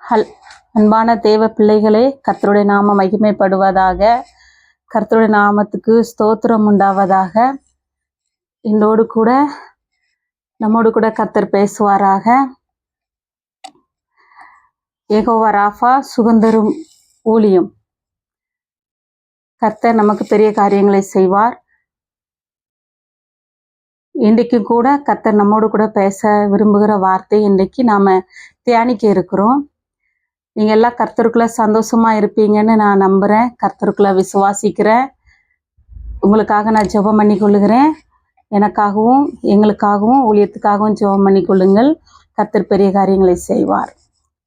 ஹல் அன்பான தேவ பிள்ளைகளே, கர்த்தருடைய நாமம் மகிமைப்படுவதாக. கர்த்தருடைய நாமத்துக்கு ஸ்தோத்திரம் உண்டாவதாக. நம்மோடு கூட கர்த்தர் பேசுவாராக. யெகோவா ராஃபா, சுகந்தரும் ஊழியம். கர்த்தர் நமக்கு பெரிய காரியங்களை செய்வார். இன்றைக்கும் கூட கர்த்தர் நம்மோடு கூட பேச விரும்புகிற வார்த்தை இன்றைக்கு நாம தியானிக்க இருக்கிறோம். நீங்க எல்லாம் கர்த்தருக்குள்ள சந்தோஷமா இருப்பீங்கன்னு நான் நம்புறேன், கர்த்தருக்குள்ள விசுவாசிக்கிறேன். உங்களுக்காக நான் ஜெபம் பண்ணி கொள்ளுகிறேன். எனக்காகவும் எங்களுக்காகவும் ஊழியத்துக்காகவும் ஜெபம் பண்ணி கொள்ளுங்கள். கர்த்தர் பெரிய காரியங்களை செய்வார்.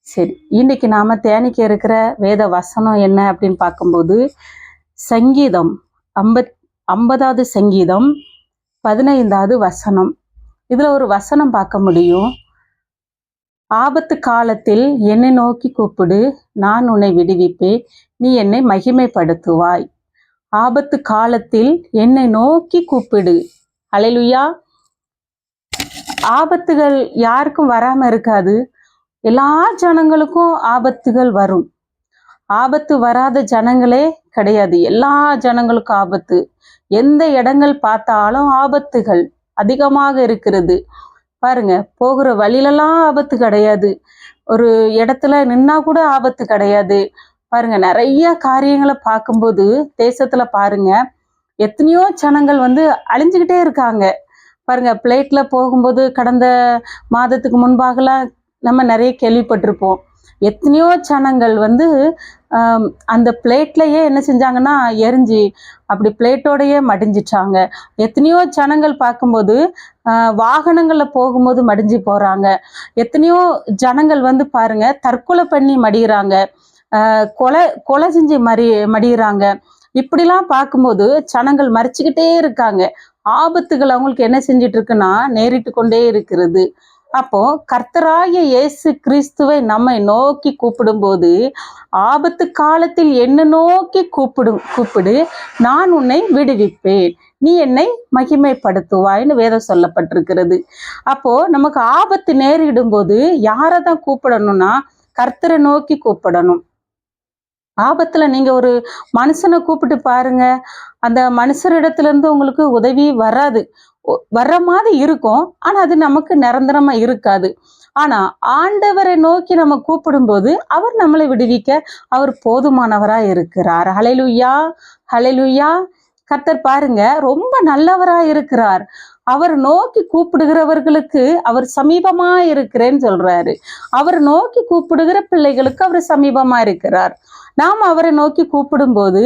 சரி, இன்னைக்கு நாம தியானிக்க இருக்கிற வேத வசனம் என்ன அப்படின்னு பார்க்கும்போது, சங்கீதம் 50வது சங்கீதம் 15வது வசனம். இதுல ஒரு வசனம் பார்க்க முடியும். ஆபத்து காலத்தில் என்னை நோக்கி கூப்பிடு, நான் உன்னை விடுவிப்பேன், நீ என்னை மகிமைப்படுத்துவாய். ஆபத்து காலத்தில் என்னை நோக்கி கூப்பிடு. அல்லேலூயா. ஆபத்துகள் யாருக்கும் வராம இருக்காது. எல்லா ஜனங்களுக்கும் ஆபத்துகள் வரும். ஆபத்து வராத ஜனங்களே கிடையாது. எல்லா ஜனங்களுக்கும் ஆபத்து. எந்த இடங்கள் பார்த்தாலும் ஆபத்துகள் அதிகமாக இருக்கிறது. பாருங்க, போகிற வழியிலெல்லாம் ஆபத்து கிடையாது. ஒரு இடத்துல நின்னா கூட ஆபத்து கிடையாது. பாருங்க, நிறைய காரியங்களை பார்க்கும்போது தேசத்துல பாருங்க, எத்தனையோ ஜனங்கள் அழிஞ்சுக்கிட்டே இருக்காங்க. பாருங்க, பிளேட்ல போகும்போது கடந்த மாதத்துக்கு முன்பாகலாம் நம்ம நிறைய கேள்விப்பட்டிருப்போம். எத்தனையோ ஜனங்கள் அந்த பிளேட்லயே என்ன செஞ்சாங்கன்னா எரிஞ்சு அப்படி பிளேட்டோடையே மடிஞ்சிட்டாங்க. எத்தனையோ ஜனங்கள் பார்க்கும்போது வாகனங்கள்ல போகும்போது மடிஞ்சு போறாங்க. எத்தனையோ ஜனங்கள் பாருங்க தற்கொலை பண்ணி மடிகிறாங்க, கொலை செஞ்சு மடிகிறாங்க. இப்படிலாம் பார்க்கும்போது ஜனங்கள் மறிச்சுக்கிட்டே இருக்காங்க. ஆபத்துகள் அவங்களுக்கு என்ன செஞ்சிட்டு இருக்குன்னா நேரிட்டு கொண்டே இருக்கிறது. அப்போ கர்த்தராகிய இயேசு கிறிஸ்துவை நம்மை நோக்கி கூப்பிடும்போது, ஆபத்து காலத்தில் என்ன நோக்கி கூப்பிடு, நான் உன்னை விடுவிப்பேன், நீ என்னை மகிமைப்படுத்துவாய்னு வேதம் சொல்லப்பட்டிருக்கிறது. அப்போ நமக்கு ஆபத்து நேரிடும் போது யாரை தான் கூப்பிடணும்னா கர்த்தரை நோக்கி கூப்பிடணும். ஆபத்துல நீங்க ஒரு மனுஷனை கூப்பிட்டு பாருங்க, அந்த மனுஷரிடத்துல இருந்து உங்களுக்கு உதவி வராது. வர்ற மாதிரி இருக்கும், ஆனா அது நமக்கு நிரந்தரமா இருக்காது. ஆனா ஆண்டவரை நோக்கி நம்ம கூப்பிடும்போது அவர் நம்மளை விடுவிக்க அவர் போதுமானவரா இருக்கிறார். ஹல்லேலூயா, ஹல்லேலூயா. கர்த்தர் பாருங்க ரொம்ப நல்லவரா இருக்கிறார். அவர் நோக்கி கூப்பிடுகிறவர்களுக்கு அவர் சமீபமா இருக்கிறேன்னு சொல்றாரு. அவர் நோக்கி கூப்பிடுகிற பிள்ளைகளுக்கு அவர் சமீபமா இருக்கிறார். நாம் அவரை நோக்கி கூப்பிடும்போது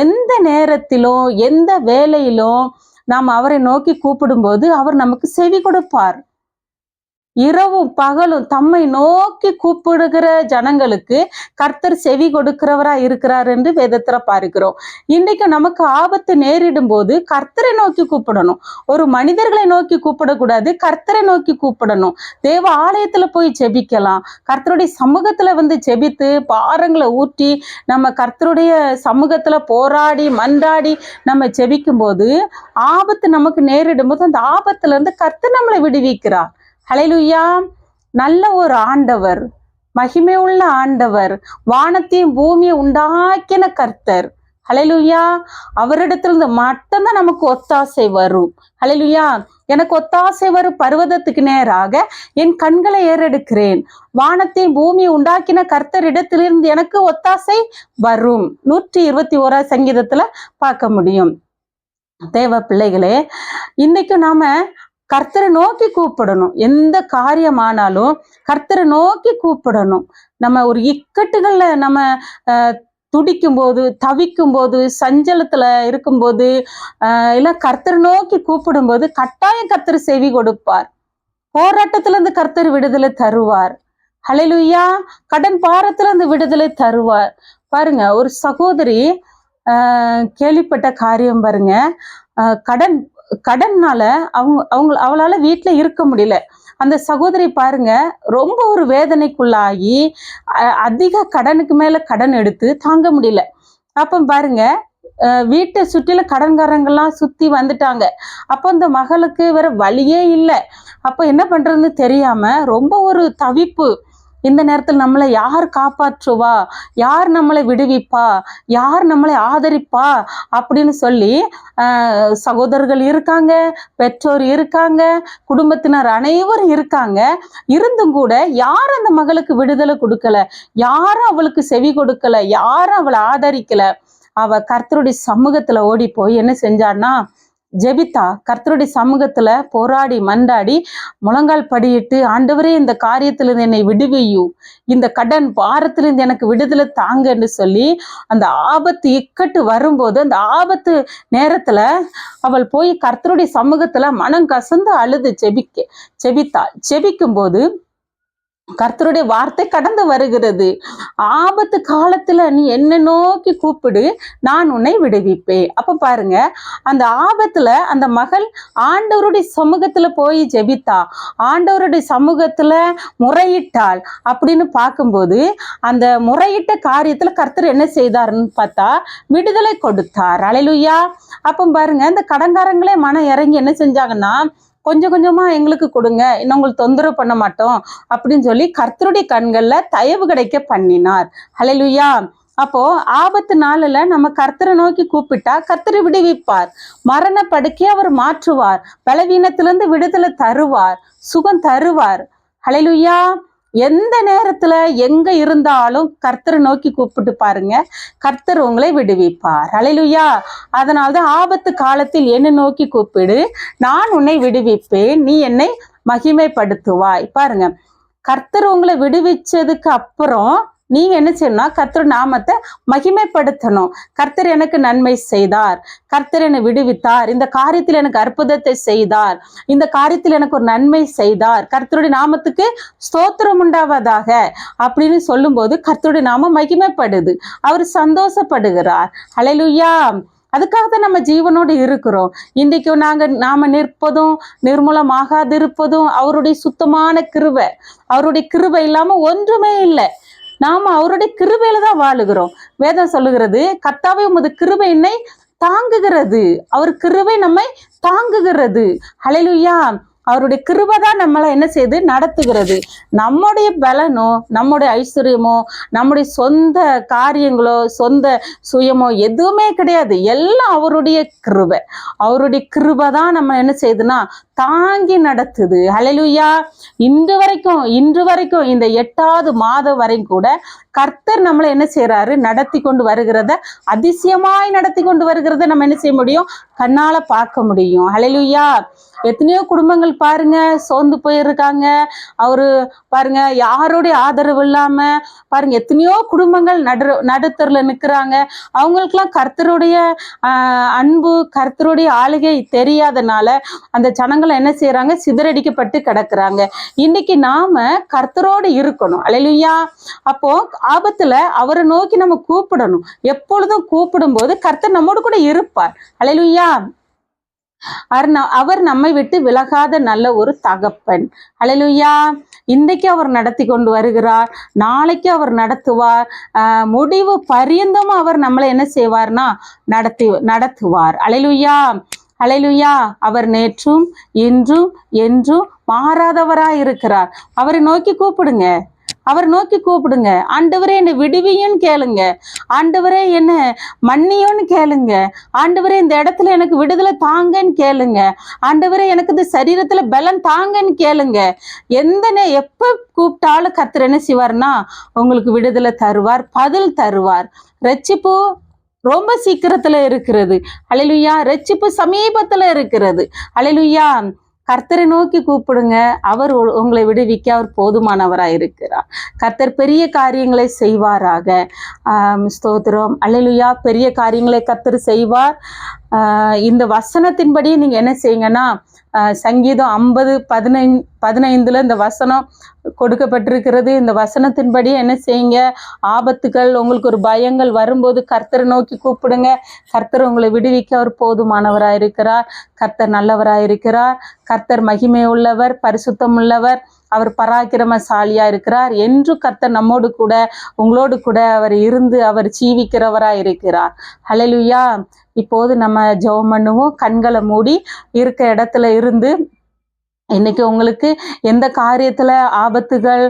எந்த நேரத்திலும் எந்த வேலையிலும் நாம் அவரை நோக்கி கூப்பிடும்போது அவர் நமக்கு செவி கொடுப்பார். இரவும் பகலும் தம்மை நோக்கி கூப்பிடுகிற ஜனங்களுக்கு கர்த்தர் செவி கொடுக்கிறவரா இருக்கிறார் என்று வேதத்துல பார்க்கிறோம். இன்றைக்கு நமக்கு ஆபத்து நேரிடும் போது கர்த்தரை நோக்கி கூப்பிடணும். ஒரு மனிதர்களை நோக்கி கூப்பிடக்கூடாது, கர்த்தரை நோக்கி கூப்பிடணும். தேவ ஆலயத்துல போய் ஜெபிக்கலாம். கர்த்தருடைய சமூகத்துல ஜெபித்து பாரங்களை ஊற்றி நம்ம கர்த்தருடைய சமூகத்துல போராடி மன்றாடி நம்ம ஜெபிக்கும் போது ஆபத்து நமக்கு நேரிடும் போது அந்த ஆபத்துல இருந்து கர்த்தர் நம்மளை விடுவிக்கிறார். ஹல்லேலூயா. நல்ல ஒரு ஆண்டவர், மகிமை உள்ள ஆண்டவர், வானத்தையும் பூமியை உண்டாக்கின கர்த்தர். ஹல்லேலூயா. அவரிடத்திலிருந்து மட்டும்தான் நமக்கு ஒத்தாசை வரும். ஹல்லேலூயா. எனக்கு ஒத்தாசை வரும் பர்வதத்துக்கு நேராக என் கண்களை ஏறெடுக்கிறேன். வானத்தையும் பூமியை உண்டாக்கின கர்த்தர் இடத்திலிருந்து எனக்கு ஒத்தாசை வரும். 121 சங்கீதத்துல பார்க்க முடியும். தேவ பிள்ளைகளே, இன்னைக்கு நாம கர்த்தரை நோக்கி கூப்பிடணும். எந்த காரியமானாலும் கர்த்தரை நோக்கி கூப்பிடணும். நம்ம ஒரு இக்கட்டுகள்ல நம்ம துடிக்கும் போது, தவிக்கும் போது, சஞ்சலத்துல இருக்கும்போது எல்லாம் கர்த்தரை நோக்கி கூப்பிடும் போது கட்டாயம் கர்த்தர் செவி கொடுப்பார். போராட்டத்துல இருந்து கர்த்தர் விடுதலை தருவார். ஹல்லேலூயா. கடன் பாரத்துல இருந்து விடுதலை தருவார். பாருங்க, ஒரு சகோதரி கேள்விப்பட்ட காரியம் பாருங்க. கடன்னால அவளால வீட்டுல இருக்க முடியல. அந்த சகோதரி பாருங்க ரொம்ப ஒரு வேதனைக்குள்ளாகி அதிக கடனுக்கு மேல கடன் எடுத்து தாங்க முடியல. அப்ப பாருங்க, வீட்டை சுற்றில கடன்காரங்கெல்லாம் சுத்தி வந்துட்டாங்க. அப்போ இந்த மகளுக்கு வேற வழியே இல்லை. அப்போ என்ன பண்றதுன்னு தெரியாம ரொம்ப ஒரு தவிப்பு. இந்த நேரத்தில் நம்மளை யார் காப்பாற்றுவா, யார் நம்மளை விடுவிப்பா, யார் நம்மளை ஆதரிப்பா அப்படின்னு சொல்லி சகோதரர்கள் இருக்காங்க, பெற்றோர் இருக்காங்க, குடும்பத்தினர் அனைவரும் இருக்காங்க. இருந்தும் கூட யாரும் அந்த மகளுக்கு விடுதலை கொடுக்கல, யாரும் அவளுக்கு செவி கொடுக்கல, யாரும் அவளை ஆதரிக்கல. அவ கர்த்தருடைய சமூகத்துல ஓடி போய் என்ன செஞ்சான்னா ஜெபித்தா. கர்த்தருடைய சமூகத்துல போராடி மண்டாடி முழங்கால் படியிட்டு, ஆண்டவரே இந்த காரியத்திலிருந்து என்னை விடுவியும், இந்த கடன் பாரத்திலிருந்து எனக்கு விடுதலை தாங்கன்னு சொல்லி அந்த ஆபத்து இக்கட்டு வரும்போது அந்த ஆபத்து நேரத்துல அவள் போய் கர்த்தருடைய சமூகத்துல மனம் கசந்து அழுது ஜெபித்தாள். ஜெபிக்கும் போது கர்த்தருடைய வார்த்தை கடந்து வருகிறது. ஆபத்து காலத்துல நீ என்ன நோக்கி கூப்பிடு, நான் உன்னை விடுவிப்பேன். அப்ப பாருங்க, அந்த ஆபத்துல அந்த மகள் ஆண்டவருடைய சமூகத்துல போய் ஜெபித்தா, ஆண்டவருடைய சமூகத்துல முறையிட்டாள். அப்படின்னு பார்க்கும்போது அந்த முறையிட்ட காரியத்துல கர்த்தர் என்ன செய்தாருன்னு பார்த்தா விடுதலை கொடுத்தார். அல்லேலூயா. அப்ப பாருங்க, இந்த கடன்காரங்களே மனம் இறங்கி என்ன செஞ்சாங்கன்னா, கொஞ்சம் கொஞ்சமா எங்களுக்கு கொடுங்க, இன்னும் உங்களுக்கு தொந்தரவு பண்ண மாட்டோம் அப்படின்னு சொல்லி கர்த்தருடைய கண்கள்ல தயவு கிடைக்க பண்ணினார். ஹல்லேலூயா. அப்போ ஆபத்து நாளில் நம்ம கர்த்தரை நோக்கி கூப்பிட்டா கர்த்தரை விடுவிப்பார், மரண படுக்கையை அவர் மாற்றுவார், பலவீனத்திலிருந்து விடுதலை தருவார், சுகம் தருவார். ஹல்லேலூயா. எந்த நேரத்துல எங்க இருந்தாலும் கர்த்தரை நோக்கி கூப்பிட்டு பாருங்க, கர்த்தர் உங்களை விடுவிப்பார். அல்லேலூயா. அதனால்தான் ஆபத்து காலத்தில் என்னை நோக்கி கூப்பிடு, நான் உன்னை விடுவிப்பேன், நீ என்னை மகிமைப்படுத்துவாய். பாருங்க, கர்த்தர் உங்களை விடுவிச்சதுக்கு அப்புறம் நீங்க என்ன செய்யணும்னா கர்த்தர் நாமத்தை மகிமைப்படுத்தணும். கர்த்தர் எனக்கு நன்மை செய்தார், கர்த்தர் என்னை விடுவித்தார், இந்த காரியத்தில் எனக்கு அற்புதத்தை செய்தார், இந்த காரியத்தில் எனக்கு ஒரு நன்மை செய்தார், கர்த்தருடைய நாமத்துக்கு ஸ்தோத்திரம் உண்டாவதாக அப்படின்னு சொல்லும் போது கர்த்தருடைய நாமம் மகிமைப்படுது, அவர் சந்தோஷப்படுகிறார். அல்லேலூயா. அதுக்காக தான் நம்ம ஜீவனோடு இருக்கிறோம். இன்றைக்கும் நாம நிற்பதும் நிர்மூலமாகாதிருப்பதும் அவருடைய சுத்தமான கிருபை. அவருடைய கிருபை இல்லாம ஒன்றுமே இல்லை. நாம அவருடைய கிருபையில தான் வாழுகிறோம். வேதம் சொல்லுகிறது, கர்த்தாவே உமது கிருபை என்னை தாங்குகிறது. அவர் கிருபை நம்மை தாங்குகிறது. ஹல்லேலூயா. அவருடைய கிருபை தான் நம்மளை என்ன செய்து நடத்துகிறது. நம்முடைய பலனோ, நம்முடைய ஐஸ்வர்யமோ, நம்முடைய சொந்த காரியங்களோ, சொந்த சுயமோ எதுவுமே கிடையாது. எல்லாம் அவருடைய கிருபை. அவருடைய கிருபை தான் நம்ம என்ன செய்யுதுன்னா தாங்கி நடத்துது. ஹல்லேலூயா. இன்று வரைக்கும் இந்த 8வது மாதம் வரைக்கும் கூட கர்த்தர் நம்மளை என்ன செய்யறாரு, நடத்தி கொண்டு வருகிறத, அதிசயமாய் நடத்தி கொண்டு வருகிறத நம்ம என்ன செய்ய முடியும், கண்ணால பார்க்க முடியும். ஹல்லேலூயா. எத்தனையோ குடும்பங்கள் பாருங்க சோர்ந்து போயிருக்காங்க. அவரு பாருங்க யாருடைய ஆதரவு இல்லாம பாருங்க எத்தனையோ குடும்பங்கள் நடுத்தருல நிக்கிறாங்க. அவங்களுக்கெல்லாம் கர்த்தருடைய அன்பு, கர்த்தருடைய ஆளுகை தெரியாதனால அந்த ஜனங்களை என்ன செய்யறாங்க, சிதறடிக்கப்பட்டு கிடக்குறாங்க. இன்னைக்கு நாம கர்த்தரோடு இருக்கணும். அல்லேலூயா. அப்போ ஆபத்துல அவரை நோக்கி நம்ம கூப்பிடணும். எப்பொழுதும் கூப்பிடும் போது கர்த்தர் நம்மோடு கூட இருப்பார். அல்லேலூயா. அவர் நம்மை விட்டு விலகாத நல்ல ஒரு தகப்பன். அல்லேலூயா. இன்றைக்கு அவர் நடத்தி கொண்டு வருகிறார், நாளைக்கு அவர் நடத்துவார், முடிவு பரியந்தமும் அவர் நம்மளை என்ன செய்வார்னா நடத்துவார். அல்லேலூயா. அல்லேலூயா. அவர் நேற்றும் இன்றும் என்றும் மாறாதவராய் இருக்கிறார். அவரை நோக்கி கூப்பிடுங்க, அவர் நோக்கி கூப்பிடுங்க. ஆண்டவரே என்னை விடுவியுன்னு கேளுங்க, ஆண்டவரே என்ன மன்னியும்னு கேளுங்க, ஆண்டவரே இந்த இடத்துல எனக்கு விடுதலை தாங்கன்னு கேளுங்க, ஆண்டவரே எனக்கு இந்த சரீரத்துல பலன் தாங்கன்னு கேளுங்க. எப்ப கூப்பிட்டாலும் கர்த்தர் என்ன செய்வார்னா உங்களுக்கு விடுதலை தருவார், பதில் தருவார். ரட்சிப்பு ரொம்ப சீக்கிரத்துல இருக்கிறது. அல்லேலூயா. ரட்சிப்பு சமீபத்துல இருக்கிறது. அல்லேலூயா. கர்த்தரை நோக்கி கூப்பிடுங்க, அவர் உங்களை விடுவிக்க அவர் போதுமானவராய் இருக்கிறார். கர்த்தர் பெரிய காரியங்களை செய்வாராக. ஸ்தோத்திரம். அல்லேலூயா. பெரிய காரியங்களை கர்த்தர் செய்வார். இந்த வசனத்தின்படி நீங்க என்ன செய்யுங்கன்னா, சங்கீதம் 50:15 இந்த வசனம் கொடுக்கப்பட்டிருக்கிறது. இந்த வசனத்தின்படி என்ன செய்யுங்க, ஆபத்துகள் உங்களுக்கு ஒரு பயங்கள் வரும்போது கர்த்தரை நோக்கி கூப்பிடுங்க. கர்த்தர் உங்களை விடுவிக்க அவர் போதுமானவராயிருக்கிறார். கர்த்தர் நல்லவராயிருக்கிறார். கர்த்தர் மகிமை உள்ளவர், பரிசுத்தம் உள்ளவர், அவர் பராக்கிரமசாலியா இருக்கிறார். என்று கர்த்தர் நம்மோடு கூட உங்களோடு கூட அவர் இருந்து அவர் ஜீவிக்கிறவராய் இருக்கிறார். ஹல்லேலூயா. இப்போது நம்ம ஜெபம் பண்ணுவோம். கண்களை மூடி இருக்க இடத்துல இருந்து இன்னைக்கு உங்களுக்கு எந்த காரியத்துல ஆபத்துகள்,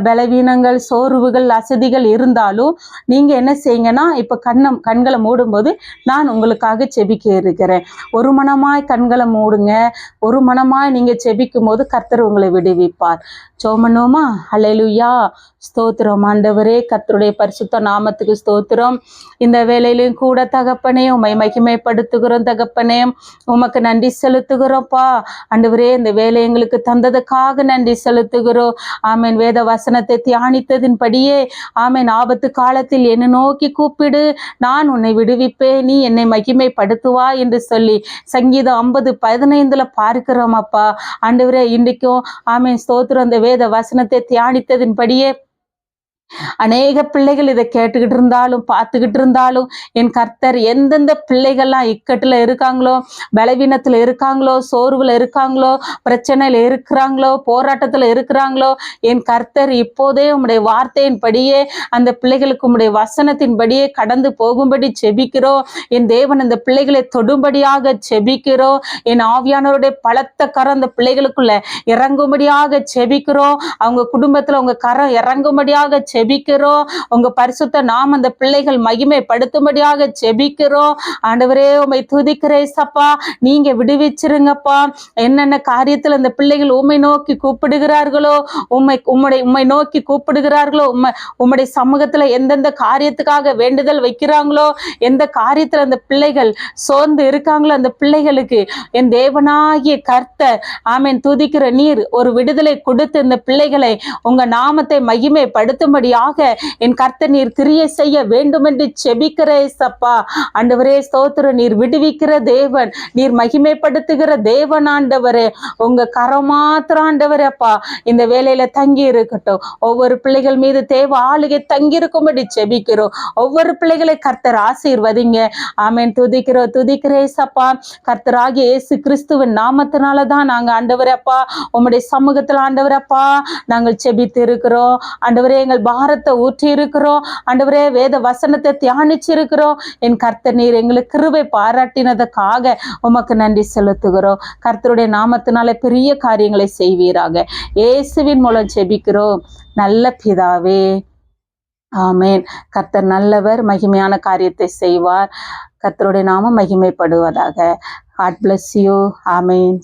பலவீனங்கள், சோர்வுகள், அசதிகள் இருந்தாலும் நீங்க என்ன செய்யுங்கன்னா, இப்ப கண்களை மூடும்போது நான் உங்களுக்காக செபிக்க இருக்கிறேன். ஒரு மனமாய் கண்களை மூடுங்க. ஒரு மனமாய் நீங்க செபிக்கும் போது கர்த்தர் உங்களை விடுவிப்பார். சோமனோமா. ஹல்லேலூயா. ஸ்தோத்திரம் ஆண்டவரே. கர்த்தருடைய பரிசுத்த நாமத்துக்கு ஸ்தோத்திரம். இந்த வேலையிலும் கூட தகப்பனே உம்மை மகிமைப்படுத்துகிறோம். தகப்பனே உமக்கு நன்றி செலுத்துகிறோம்ப்பா. ஆண்டவரே இந்த வேலை எங்களுக்கு தந்ததுக்காக நன்றி செலுத்துகிறோம். ஆமேன். வேத வசனத்தை தியானித்ததின்படியே ஆமேன். ஆபத்து காலத்தில் என்னை நோக்கி கூப்பிடு, நான் உன்னை விடுவிப்பேன், நீ என்னை மகிமைப்படுத்துவா என்று சொல்லி சங்கீதம் 50:15 பார்க்கிறோம் அப்பா. ஆண்டவரே இன்றைக்கும் ஆமேன் ஸ்தோத்திரம். அந்த வேத வசனத்தை தியானித்ததின்படியே அநேக பிள்ளைகள் இதை கேட்டுக்கிட்டு இருந்தாலும் பார்த்துக்கிட்டு இருந்தாலும் என் கர்த்தர் எந்தெந்த பிள்ளைகள்லாம் இக்கட்டுல இருக்காங்களோ, பலவீனத்துல இருக்காங்களோ, சோர்வுல இருக்காங்களோ, பிரச்சனையில இருக்கிறாங்களோ, போராட்டத்துல இருக்கிறாங்களோ, என் கர்த்தர் இப்போதே உம்முடைய வார்த்தையின்படியே அந்த பிள்ளைகளுக்கு உம்முடைய வசனத்தின்படியே கடந்து போகும்படி செபிக்கிறோம். என் தேவன் அந்த பிள்ளைகளை தொடும்படியாக செபிக்கிறோம். என் ஆவியானவருடைய பலத்த கரம் அந்த பிள்ளைகளுக்குள்ள இறங்கும்படியாக செபிக்கிறோம். அவங்க குடும்பத்துல உங்க கரம் இறங்கும்படியாக செபிக்கிறோம். உங்க பரிசுத்த நாம் அந்த பிள்ளைகள் மகிமைப்படுத்தும்படியாக செபிக்கிறோம். ஆண்டவரே உம்மை துதிக்கிறேன் சப்பா. நீங்க விடுவிச்சிருங்கப்பா. என்னென்ன காரியத்தில் அந்த பிள்ளைகள் உம்மை நோக்கி கூப்பிடுகிறார்களோ, உம்மை நோக்கி கூப்பிடுகிறார்களோ, உம்முடைய சமூகத்துல எந்தெந்த காரியத்துக்காக வேண்டுதல் வைக்கிறாங்களோ, எந்த காரியத்துல அந்த பிள்ளைகள் சோர்ந்து இருக்காங்களோ, அந்த பிள்ளைகளுக்கு என் தேவனாகிய கர்த்தர் ஆமேன் துதிக்கிற நீர் ஒரு விடுதலை கொடுத்து இந்த பிள்ளைகளை உங்க நாமத்தை மகிமைப்படுத்தும்படியாக என் கர்த்தர் நீர் கிரியை செய்ய வேண்டும் என்று செபிக்கிறேன் சப்பா. ஆண்டவரே ஸ்தோத்திரம். நீர் விடுவிக்கிற தேவன், நீர் மகிமைப்படுத்துகிற தேவன் ஆண்டவரே. உங்க கரம் மாத்திரம் ஆண்டவரே அப்பா இந்த வேலையில தங்கி இருக்கட்டும். ஒவ்வொரு பிள்ளைகள் மீது தேவ ஆளுகை தங்கி இருக்கும்படி செபிக்கிறோம். ஒவ்வொரு பிள்ளைகளை கர்த்தர் ஆசீர்வதிங்க. ஆமேன். துதிக்கிறேன் சப்பா. கர்த்தராகிய இயேசு கிறிஸ்துவின் நாமத்தினாலதான் நாங்க ஆண்டவரே அப்பா உம்முடைய சமூகத்துல ஆண்டவரே அப்பா நாங்கள் செபித்து இருக்கிறோம். ஆண்டவரே எங்கள் பாரத்தை ஊற்றி இருக்கிறோம். ஆண்டவரே வேத வசனத்தை தியானிச்சு இருக்கிறோம். என் கர்த்தர் நீர் எங்களுக்கு கிருபை பாராட்டினதுக்காக உமக்கு நன்றி செலுத்துகிறோம். கர்த்தருடைய நாமத்தினால பெரிய காரியங்களை செய்வீராக. இயேசுவின் மூலம் செபிக்கிறோம் நல்ல பிதாவே. ஆமேன். கர்த்தர் நல்லவர், மகிமையான காரியத்தை செய்வார். கர்த்தருடைய நாமம் மகிமைப்படுவதாக. God bless you. ஆமேன்.